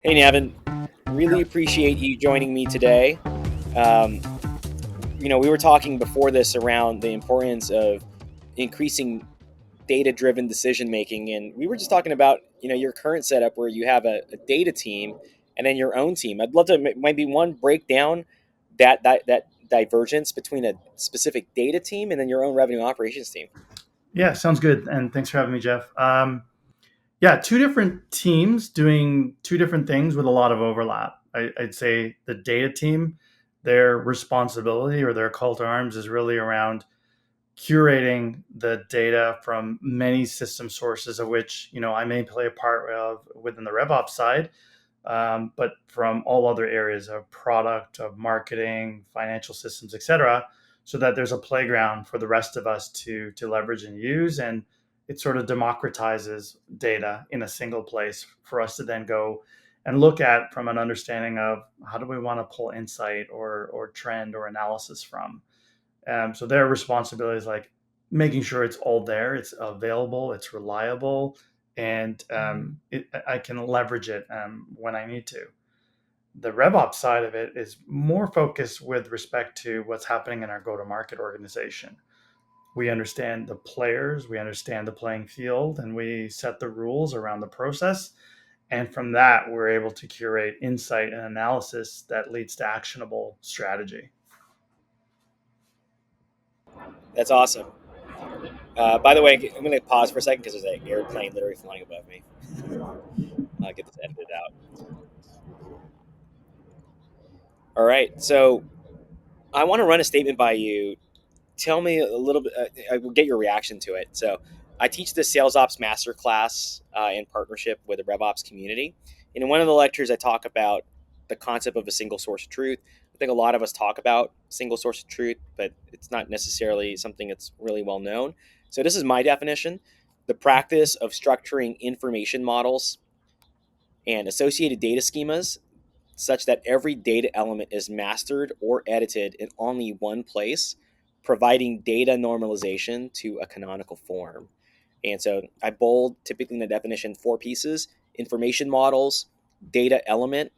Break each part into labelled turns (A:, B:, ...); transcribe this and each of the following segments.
A: Hey, Navin, really appreciate you joining me today. Um, we were talking before this around the importance of increasing data-driven decision making, and we were just talking about your current setup where you have a data team and then your own team. I'd love to maybe one break down that divergence between a specific data team and then your own revenue operations team.
B: Yeah, sounds good. And thanks for having me, Jeff. Yeah, two different teams doing two different things with a lot of overlap. I'd say the data team, their responsibility or their call to arms is really around curating the data from many system sources, of which I may play a part of within the RevOps side, but from all other areas of product, of marketing, financial systems, etc., so that there's a playground for the rest of us to leverage and use, and it sort of democratizes data in a single place for us to then go and look at from an understanding of how do we want to pull insight or trend or analysis from. So their responsibility is like making sure it's all there, it's available, it's reliable, and I can leverage it when I need to. The RevOps side of it is more focused with respect to what's happening in our go-to-market organization. We understand the players, we understand the playing field, and we set the rules around the process. And from that, we're able to curate insight and analysis that leads to actionable strategy.
A: That's awesome. By the way, I'm going to pause for a second because there's an airplane literally flying above me. I'll get this edited out. All right, so I want to run a statement by you. Tell me a little bit. I will get your reaction to it. So, I teach the Sales Ops Masterclass in partnership with the RevOps community. And in one of the lectures, I talk about the concept of a single source of truth. I think a lot of us talk about single source of truth, but it's not necessarily something that's really well known. So, this is my definition: the practice of structuring information models and associated data schemas such that every data element is mastered or edited in only one place, providing data normalization to a canonical form. And so I bold typically in the definition four pieces: information models, data element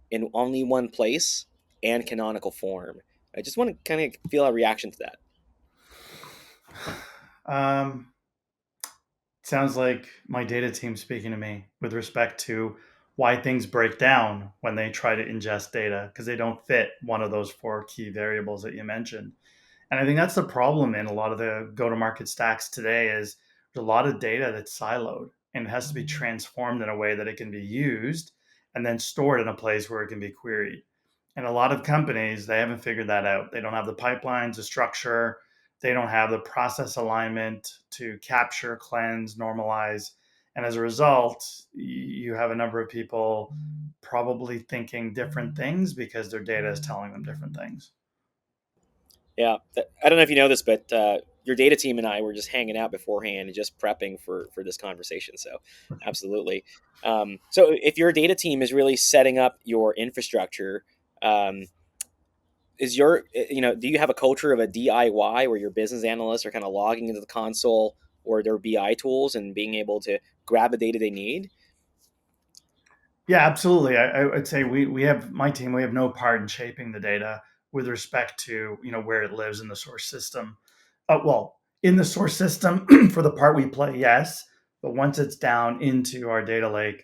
A: in only one place, and canonical form. I just want to kind of feel a reaction to that.
B: Um, Sounds like my data team speaking to me with respect to why things break down when they try to ingest data because they don't fit one of those four key variables that you mentioned. And I think that's the problem in a lot of the go-to-market stacks today is there's a lot of data that's siloed and it has to be transformed in a way that it can be used and then stored in a place where it can be queried. And a lot of companies, they haven't figured that out. They don't have the pipelines, the structure, they don't have the process alignment to capture, cleanse, normalize. And as a result, you have a number of people probably thinking different things because their data is telling them different things.
A: Yeah, I don't know if you know this, but your data team and I were just hanging out beforehand and just prepping for this conversation. So, absolutely. So, if your data team is really setting up your infrastructure, um, is do you have a culture of a DIY where your business analysts are kind of logging into the console or their BI tools and being able to grab the data they need?
B: Yeah, absolutely. I would say we have my team. We have no part in shaping the data with respect to where it lives in the source system. Well, in the source system for the part we play, yes, but once it's down into our data lake,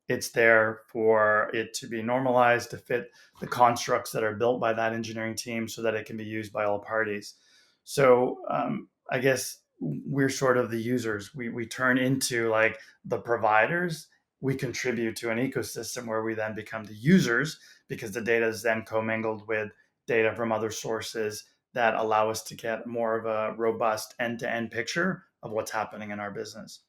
B: it's there for it to be normalized to fit the constructs that are built by that engineering team, so that it can be used by all parties. So I guess we're sort of the users. We turn into like the providers. We contribute to an ecosystem where we then become the users because the data is then commingled with data from other sources that allow us to get more of a robust end-to-end picture of what's happening in our business.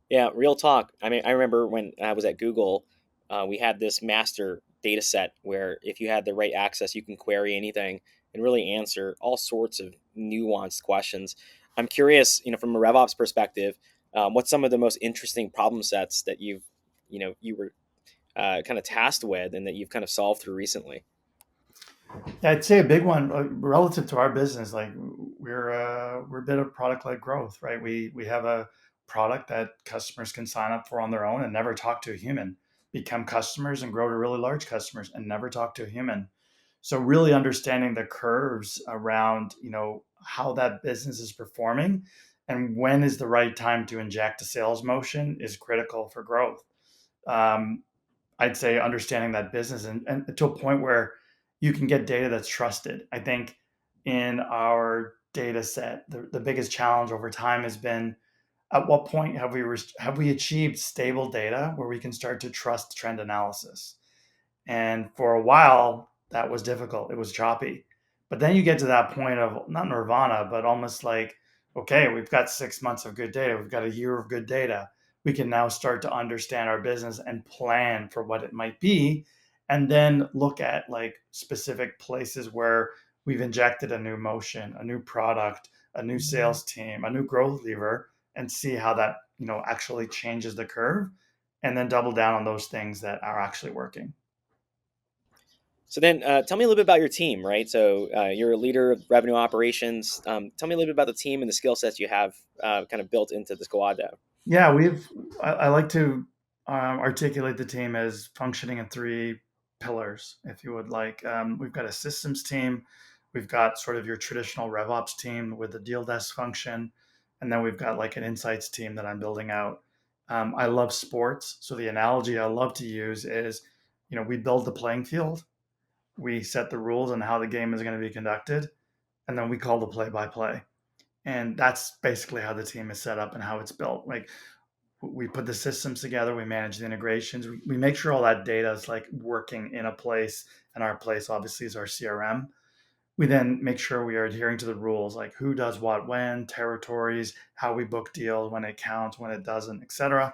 A: Yeah, real talk. I mean, I remember when I was at Google, we had this master data set where if you had the right access, you can query anything and really answer all sorts of nuanced questions. I'm curious, from a RevOps perspective, what's some of the most interesting problem sets that you were kind of tasked with and that you've kind of solved through recently?
B: Yeah, I'd say a big one relative to our business. Like we're a bit of product-led growth, right? We have a product that customers can sign up for on their own and never talk to a human. become customers and grow to really large customers and never talk to a human. So really understanding the curves around, how that business is performing and when is the right time to inject a sales motion is critical for growth. Um, I'd say understanding that business and to a point where you can get data that's trusted. I think in our data set, the biggest challenge over time has been at what point have we achieved stable data where we can start to trust trend analysis? And for a while, that was difficult. It was choppy. But then you get to that point of not nirvana, but almost like, okay, we've got 6 months of good data. We've got a year of good data. We can now start to understand our business and plan for what it might be. And then look at like specific places where we've injected a new motion, a new product, a new sales team, a new growth lever, and see how that, actually changes the curve. And then double down on those things that are actually working.
A: So then, tell me a little bit about your team, right? So you're a leader of revenue operations. Tell me a little bit about the team and the skill sets you have kind of built into the squad there.
B: Yeah, I like to articulate the team as functioning in three pillars, if you would like. We've got a systems team, we've got sort of your traditional RevOps team with the deal desk function, and then we've got like an insights team that I'm building out. I love sports, so the analogy I love to use is, we build the playing field, we set the rules on how the game is going to be conducted, and then we call the play by play. And that's basically how the team is set up and how it's built. Like we put the systems together, we manage the integrations, we make sure all that data is like working in a place, and our place obviously is our CRM. We then make sure we are adhering to the rules, like who does what when, territories, how we book deals, when it counts, when it doesn't, etc.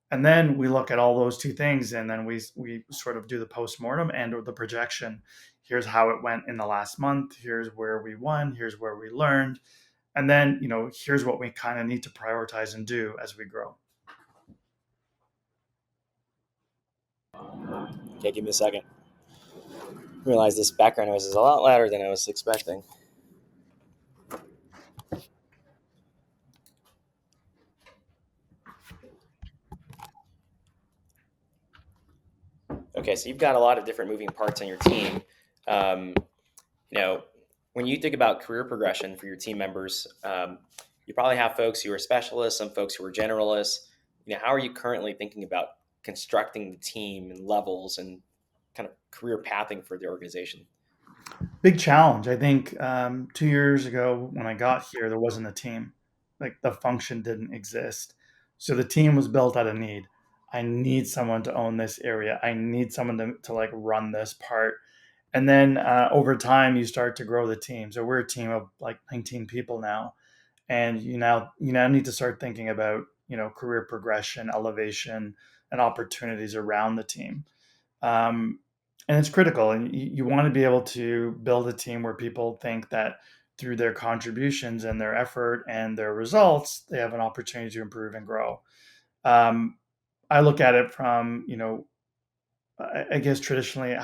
B: And then we look at all those two things, and then we sort of do the postmortem and or the projection. Here's how it went in the last month, here's where we won, here's where we learned, and then here's what we kind of need to prioritize and do as we grow.
A: Okay, give me a second. Realize this background noise is a lot louder than I was expecting. Okay, so you've got a lot of different moving parts on your team. Um, you know, when you think about career progression for your team members, you probably have folks who are specialists, some folks who are generalists. How are you currently thinking about constructing the team and levels and kind of career pathing for the organization?
B: Big challenge. I think 2 years ago when I got here, there wasn't a team. Like the function didn't exist. So the team was built out of need. I need someone to own this area. I need someone to like run this part. And then over time, you start to grow the team. So we're a team of like 19 people now, and you now need to start thinking about career progression, elevation, and opportunities around the team. um, and it's critical. And you want to be able to build a team where people think that through their contributions and their effort and their results, they have an opportunity to improve and grow. Um, I look at it from I guess traditionally,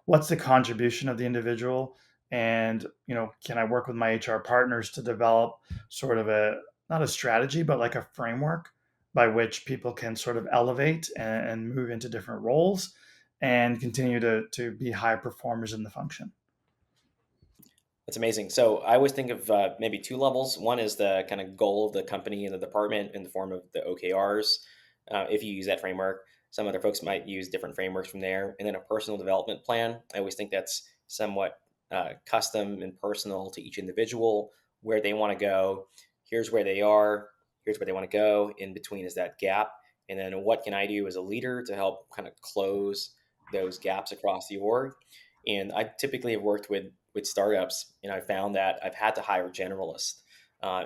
B: what's the contribution of the individual, and can I work with my HR partners to develop sort of a not a strategy, but like a framework by which people can sort of elevate and move into different roles and continue to be high performers in the function.
A: That's amazing. So I always think of maybe two levels. One is the kind of goal of the company and the department in the form of the OKRs. If you use that framework, some other folks might use different frameworks from there. And then a personal development plan. I always think that's somewhat custom and personal to each individual, where they want to go. Here's where they are. Here's where they want to go. In between is that gap. And then what can I do as a leader to help kind of close those gaps across the org? And I typically have worked with startups, I found that I've had to hire generalists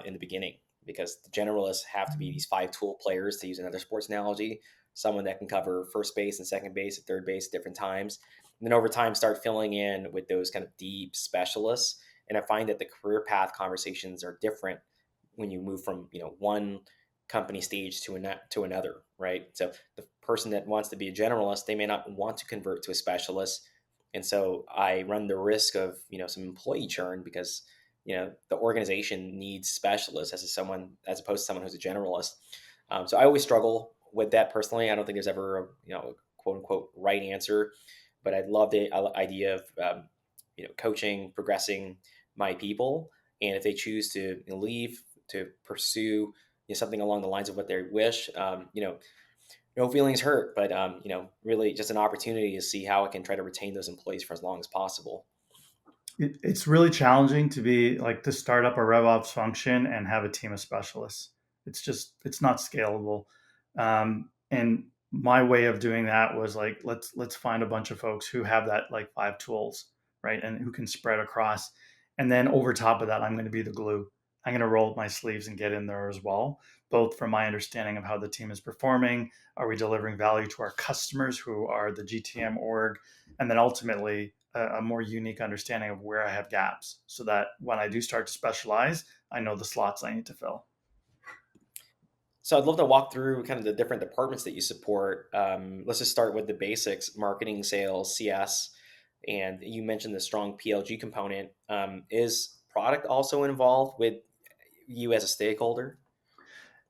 A: in the beginning because the generalists have to be these five tool players, to use another sports analogy, someone that can cover first base and second base and third base at different times. And then over time, start filling in with those kind of deep specialists. And I find that the career path conversations are different when you move from one company stage to another, right? So the person that wants to be a generalist, they may not want to convert to a specialist, and so I run the risk of some employee churn because the organization needs specialists as opposed to someone who's a generalist. So I always struggle with that personally. I don't think there's ever a quote unquote right answer, but I love the idea of coaching, progressing my people, and if they choose to leave to pursue something along the lines of what they wish, no feelings hurt, but really just an opportunity to see how I can try to retain those employees for as long as possible.
B: It's really challenging to be like to start up a RevOps function and have a team of specialists. It's not scalable. And my way of doing that was like let's find a bunch of folks who have that like five tools, right, and who can spread across. And then over top of that, I'm going to be the glue. I'm going to roll up my sleeves and get in there as well, both from my understanding of how the team is performing. Are we delivering value to our customers who are the GTM org? And then ultimately a more unique understanding of where I have gaps so that when I do start to specialize, I know the slots I need to fill.
A: So I'd love to walk through kind of the different departments that you support. Let's just start with the basics: marketing, sales, CS, and you mentioned the strong PLG component. Is product also involved with you as a stakeholder?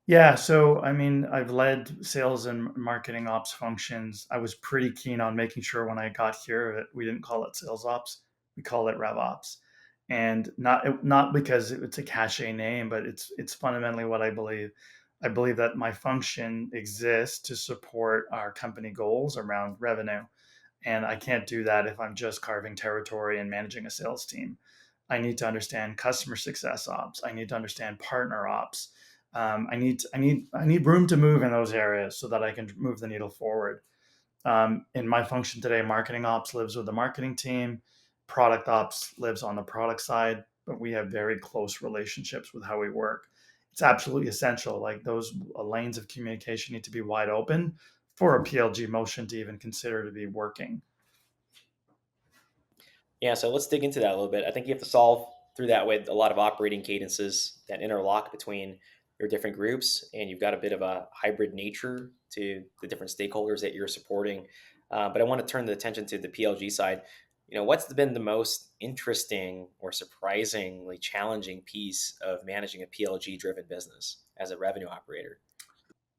B: Yeah, so I mean, I've led sales and marketing ops functions. I was pretty keen on making sure when I got here that we didn't call it sales ops, we call it RevOps, and not because it's a cachet name, but it's fundamentally what I believe. I believe that my function exists to support our company goals around revenue, and I can't do that if I'm just carving territory and managing a sales team. I need to understand customer success ops. I need to understand partner ops. I need room to move in those areas so that I can move the needle forward. In my function today, marketing ops lives with the marketing team. Product ops lives on the product side, but we have very close relationships with how we work. It's absolutely essential. Like those lanes of communication need to be wide open for a PLG motion to even consider to be working.
A: Yeah, so let's dig into that a little bit. I think you have to solve through that with a lot of operating cadences that interlock between your different groups, and you've got a bit of a hybrid nature to the different stakeholders that you're supporting. But I want to turn the attention to the PLG side. What's been the most interesting or surprisingly challenging piece of managing a PLG-driven business as a revenue operator?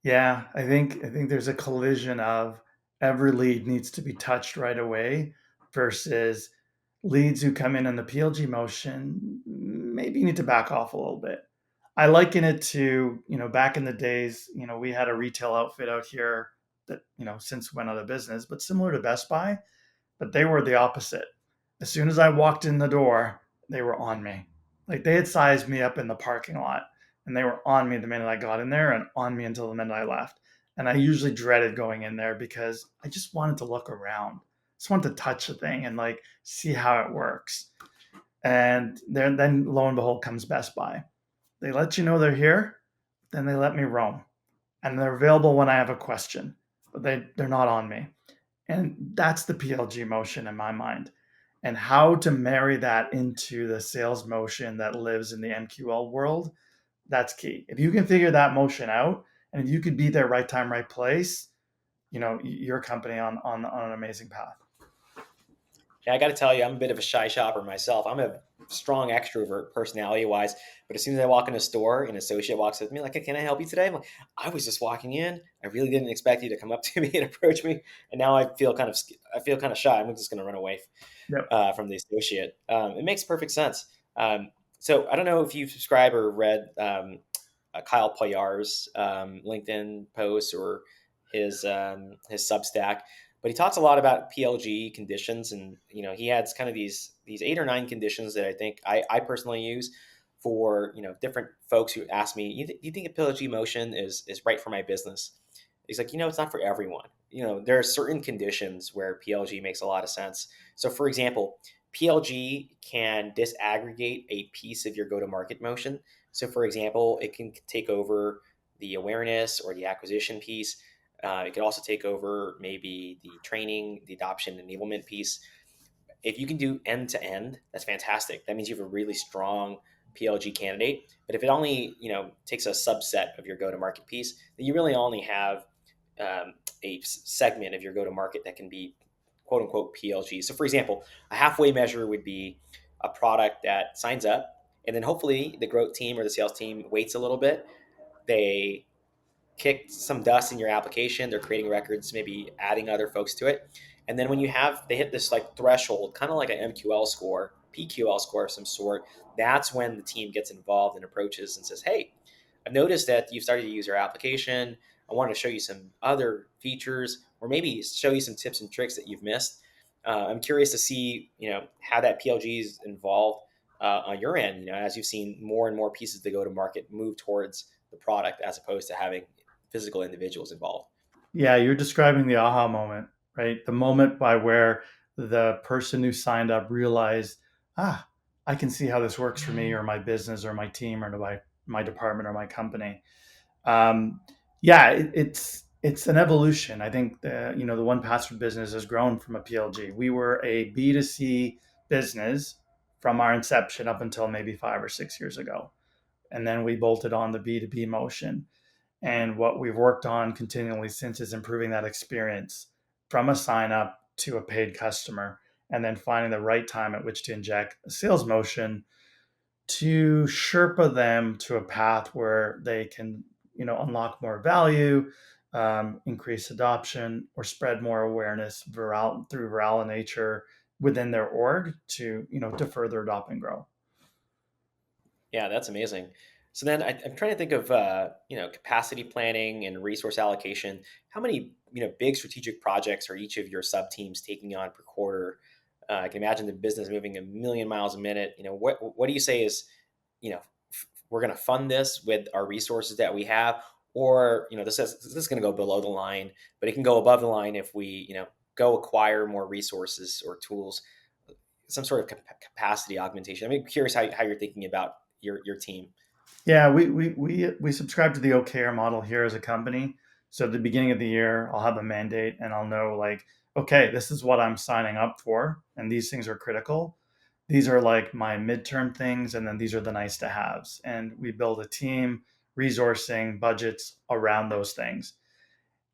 B: Yeah, I think there's a collision of every lead needs to be touched right away versus leads who come in the PLG motion. Maybe you need to back off a little bit. I liken it to, back in the days, we had a retail outfit out here that, since went out of business, but similar to Best Buy, but they were the opposite. As soon as I walked in the door, they were on me. Like they had sized me up in the parking lot and they were on me the minute I got in there and on me until the minute I left. And I usually dreaded going in there because I just wanted to look around. Just wanted to touch the thing and like see how it works. And then lo and behold comes Best Buy. They let you know they're here, then they let me roam. And they're available when I have a question, but they're not on me. And that's the PLG motion in my mind. And how to marry that into the sales motion that lives in the MQL world, that's key. If you can figure that motion out and if you could be there right time, right place, your company on an amazing path.
A: Yeah, I got to tell you, I'm a bit of a shy shopper myself. I'm a strong extrovert personality wise, but as soon as I walk in a store, an associate walks with me like, "Hey, can I help you today?" I'm like, "I was just walking in. I really didn't expect you to come up to me and approach me, and now I feel kind of shy. I'm just going to run away
B: Yep.
A: from the associate." It makes perfect sense. So I don't know if you've subscribed or read Kyle Payar's LinkedIn posts or his Substack, but he talks a lot about PLG conditions, and he has kind of these eight or nine conditions that I think I personally use for different folks who ask me, you think a PLG motion is right for my business? He's like, it's not for everyone. There are certain conditions where PLG makes a lot of sense. So, for example, PLG can disaggregate a piece of your go-to-market motion. So, for example, it can take over the awareness or the acquisition piece. It could also take over maybe the training, the adoption, enablement piece. If you can do end to end, that's fantastic. That means you have a really strong PLG candidate. But if it only takes a subset of your go-to-market piece, then you really only have a segment of your go-to-market that can be quote unquote PLG. So, for example, a halfway measure would be a product that signs up, and then hopefully the growth team or the sales team waits a little bit. They kicked some dust in your application. They're creating records, maybe adding other folks to it. And then when they hit this like threshold, kind of like an MQL score, PQL score of some sort, that's when the team gets involved and approaches and says, "Hey, I've noticed that you've started to use our application. I want to show you some other features, or maybe show you some tips and tricks that you've missed. I'm curious to see, how that PLG is involved on your end. As you've seen more and more pieces that go to market move towards the product as opposed to having physical individuals involved."
B: Yeah, you're describing the aha moment, right? The moment by where the person who signed up realized, ah, I can see how this works for me or my business or my team or my department or my company. Um, yeah, it's an evolution. I think the one password business has grown from a PLG. We were a B2C business from our inception up until maybe 5 or 6 years ago, and then we bolted on the B2B motion. And what we've worked on continually since is improving that experience from a sign up to a paid customer, and then finding the right time at which to inject a sales motion to Sherpa them to a path where they can, unlock more value, increase adoption, or spread more awareness through viral nature within their org to further adopt and grow.
A: Yeah, that's amazing. So then I'm trying to think of capacity planning and resource allocation. How many big strategic projects are each of your sub teams taking on per quarter? I can imagine the business moving a million miles a minute. What do you say is, we're going to fund this with our resources that we have, or this is going to go below the line, but it can go above the line if we go acquire more resources or tools, some sort of capacity augmentation. I'm curious how you're thinking about your team.
B: Yeah, we subscribe to the OKR model here as a company. So at the beginning of the year, I'll have a mandate and I'll know like, okay, this is what I'm signing up for, and these things are critical. These are like my midterm things, and then these are the nice to haves. And we build a team, resourcing, budgets around those things.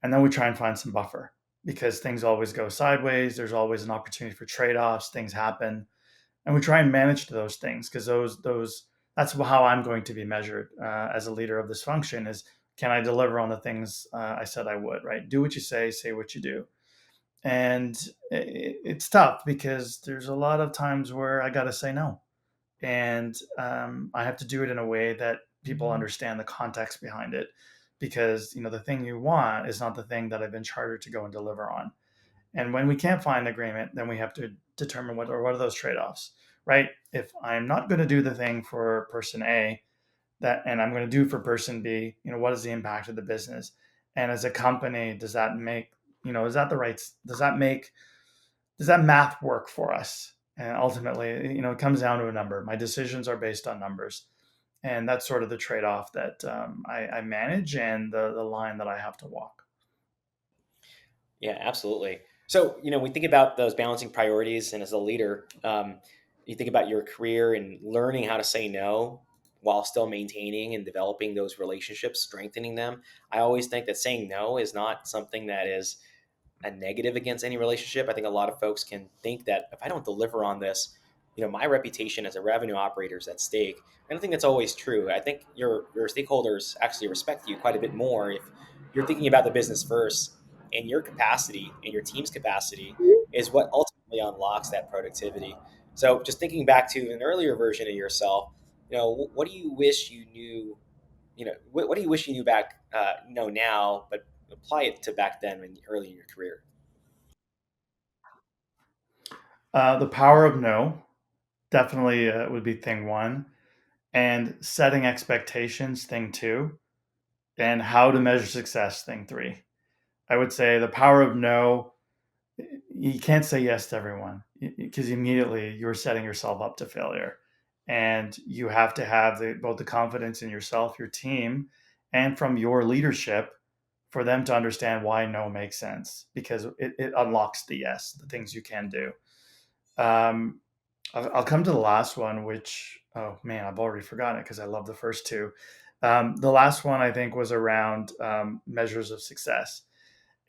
B: And then we try and find some buffer because things always go sideways. There's always an opportunity for trade-offs, things happen, and we try and manage those things because those that's how I'm going to be measured as a leader of this function is, can I deliver on the things I said I would, right? Do what you say what you do. And it's tough because there's a lot of times where I got to say no, and I have to do it in a way that people understand the context behind it, because the thing you want is not the thing that I've been chartered to go and deliver on. And when we can't find agreement, then we have to determine what are those trade-offs, right? If I'm not going to do the thing for person A, and I'm going to do for person B, what is the impact of the business? And as a company, does that make, is that the right, does that math work for us? And ultimately, it comes down to a number. My decisions are based on numbers. And that's sort of the trade-off that I manage, and the line that I have to walk.
A: Yeah, absolutely. So, we think about those balancing priorities, and as a leader, you think about your career and learning how to say no while still maintaining and developing those relationships, strengthening them. I always think that saying no is not something that is a negative against any relationship. I think a lot of folks can think that if I don't deliver on this, my reputation as a revenue operator is at stake. I don't think that's always true. I think your stakeholders actually respect you quite a bit more if you're thinking about the business first, and your capacity and your team's capacity is what ultimately unlocks that productivity. So just thinking back to an earlier version of yourself, what do you wish you knew? What do you wish you knew back, know now, but apply it to back then when early in your career?
B: The power of no definitely would be thing one, and setting expectations thing two, and how to measure success thing three. I would say the power of no, you can't say yes to everyone because immediately you're setting yourself up to failure. And you have to have both the confidence in yourself, your team, and from your leadership for them to understand why no makes sense, because it unlocks the yes, the things you can do. Um, I'll come to the last one, which, oh man, I've already forgotten it because I love the first two. The last one I think was around measures of success.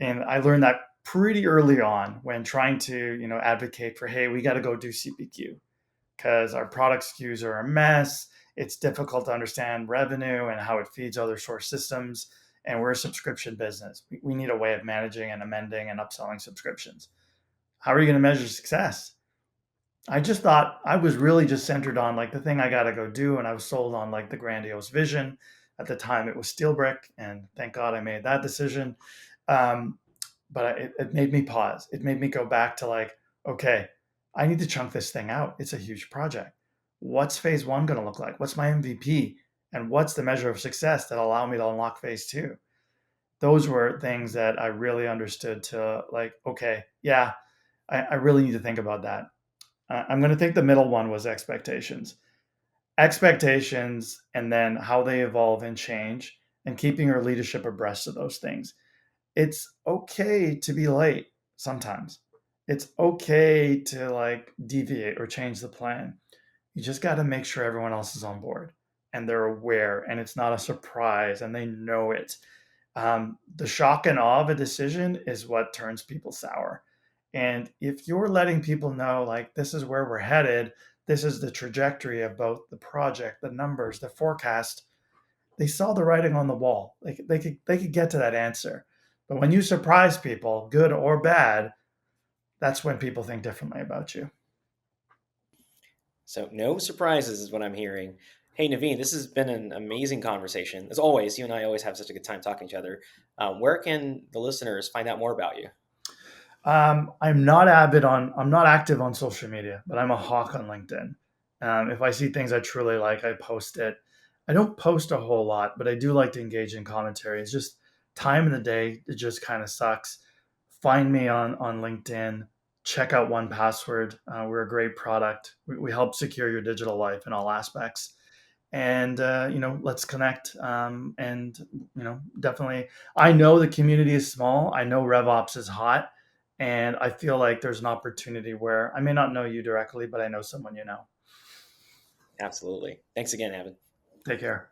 B: And I learned that pretty early on when trying to, advocate for, hey, we got to go do CPQ because our product SKUs are a mess. It's difficult to understand revenue and how it feeds other source systems. and we're a subscription business. We need a way of managing and amending and upselling subscriptions. How are you going to measure success? I just thought I was really just centered on like the thing I got to go do, and I was sold on like the grandiose vision. At the time, it was Steelbrick, and thank God I made that decision. Um, but it made me pause. It made me go back to like, okay, I need to chunk this thing out. It's a huge project. What's phase one going to look like? What's my MVP? And what's the measure of success that allow me to unlock phase two? Those were things that I really understood to like, okay, yeah, I really need to think about that. I'm going to think the middle one was expectations. Expectations and then how they evolve and change and keeping your leadership abreast of those things. It's okay to be late sometimes. It's okay to like deviate or change the plan. You just got to make sure everyone else is on board and they're aware and it's not a surprise and they know it. The shock and awe of a decision is what turns people sour. And if you're letting people know, like, this is where we're headed, this is the trajectory of both the project, the numbers, the forecast, they saw the writing on the wall. They could get to that answer. But when you surprise people, good or bad, that's when people think differently about you.
A: So no surprises is what I'm hearing. Hey, Naveen, this has been an amazing conversation. As always, you and I always have such a good time talking to each other. Where can the listeners find out more about you?
B: I'm not active on social media, but I'm a hawk on LinkedIn. If I see things I truly like, I post it. I don't post a whole lot, but I do like to engage in commentary. It's just time in the day. It just kind of sucks. Find me on LinkedIn. Check out One Password. We're a great product. We help secure your digital life in all aspects. And let's connect. And definitely, I know the community is small. I know RevOps is hot, and I feel like there's an opportunity where I may not know you directly, but I know someone you know.
A: Absolutely. Thanks again, Evan.
B: Take care.